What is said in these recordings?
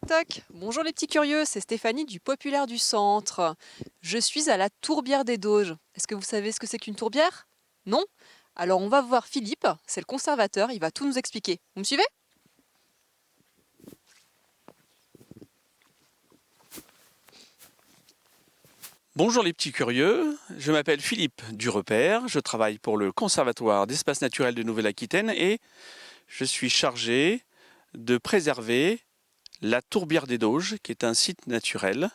toc. Bonjour les petits curieux, c'est Stéphanie du Populaire du Centre. Je suis à la Tourbière des Doges. Est-ce que vous savez ce que c'est qu'une tourbière? Non? Alors on va voir Philippe, c'est le conservateur, il va tout nous expliquer. Vous me suivez? Bonjour les petits curieux, je m'appelle Philippe Durepère, je travaille pour le Conservatoire d'Espaces Naturels de Nouvelle-Aquitaine et je suis chargé de préserver la Tourbière des Doges, qui est un site naturel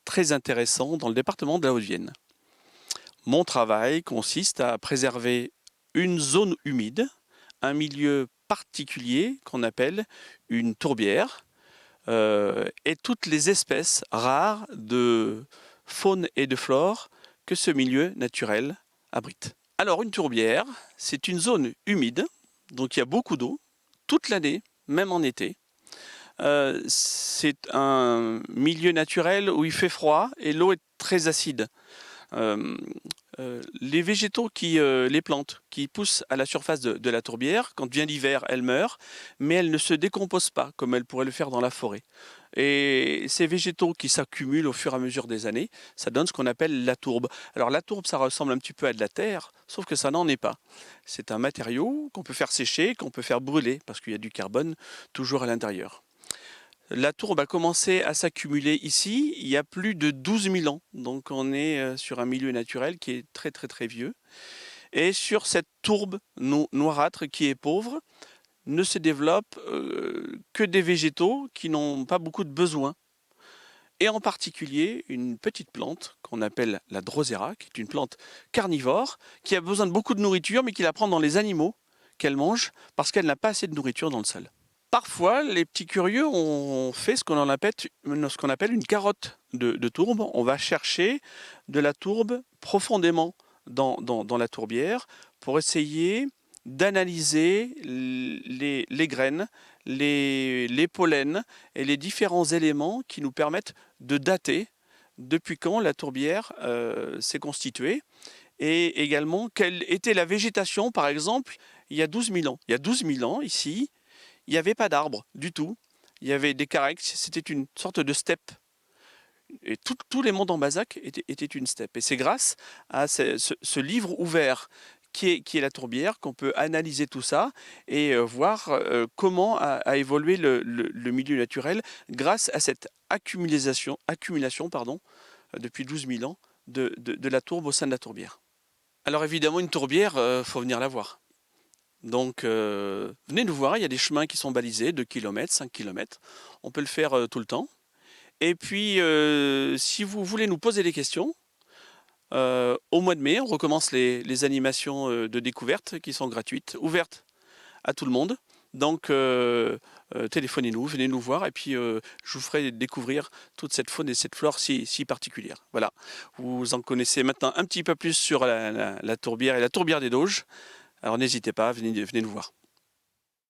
très intéressant dans le département de la Haute-Vienne. Mon travail consiste à préserver une zone humide, un milieu particulier qu'on appelle une tourbière, et toutes les espèces rares de faune et de flore que ce milieu naturel abrite. Alors une tourbière, c'est une zone humide, donc il y a beaucoup d'eau, toute l'année, même en été. C'est un milieu naturel où il fait froid et l'eau est très acide. Euh, les végétaux les plantes qui poussent à la surface de la tourbière, quand vient l'hiver, elles meurent, mais elles ne se décomposent pas comme elles pourraient le faire dans la forêt. Et ces végétaux qui s'accumulent au fur et à mesure des années, ça donne ce qu'on appelle la tourbe. Alors la tourbe, ça ressemble un petit peu à de la terre, sauf que ça n'en est pas. C'est un matériau qu'on peut faire sécher, qu'on peut faire brûler, parce qu'il y a du carbone toujours à l'intérieur. La tourbe a commencé à s'accumuler ici il y a plus de 12 000 ans. Donc on est sur un milieu naturel qui est très très très vieux. Et sur cette tourbe noirâtre qui est pauvre, ne se développent que des végétaux qui n'ont pas beaucoup de besoins. Et en particulier une petite plante qu'on appelle la drosera, qui est une plante carnivore, qui a besoin de beaucoup de nourriture, mais qui la prend dans les animaux qu'elle mange parce qu'elle n'a pas assez de nourriture dans le sol. Parfois, les petits curieux ont fait ce qu'on appelle une carotte de tourbe. On va chercher de la tourbe profondément dans la tourbière pour essayer d'analyser les graines, les pollens et les différents éléments qui nous permettent de dater depuis quand la tourbière s'est constituée et également quelle était la végétation, par exemple, il y a 12 000 ans. Il y a 12 000 ans, ici, il n'y avait pas d'arbres du tout. Il y avait des carex, c'était une sorte de steppe. Et tous les monts en Basac étaient une steppe. Et c'est grâce à ce livre ouvert qui est la tourbière qu'on peut analyser tout ça et voir comment a évolué le milieu naturel grâce à cette accumulation depuis 12 000 ans de la tourbe au sein de la tourbière. Alors évidemment, une tourbière, faut venir la voir. Donc venez nous voir, il y a des chemins qui sont balisés, 2 km, 5 km. On peut le faire tout le temps. Et puis si vous voulez nous poser des questions, au mois de mai, on recommence les animations de découverte qui sont gratuites, ouvertes à tout le monde. Donc téléphonez-nous, venez nous voir et puis je vous ferai découvrir toute cette faune et cette flore si particulière. Voilà, vous en connaissez maintenant un petit peu plus sur la tourbière et la tourbière des Doges. Alors n'hésitez pas, venez nous voir.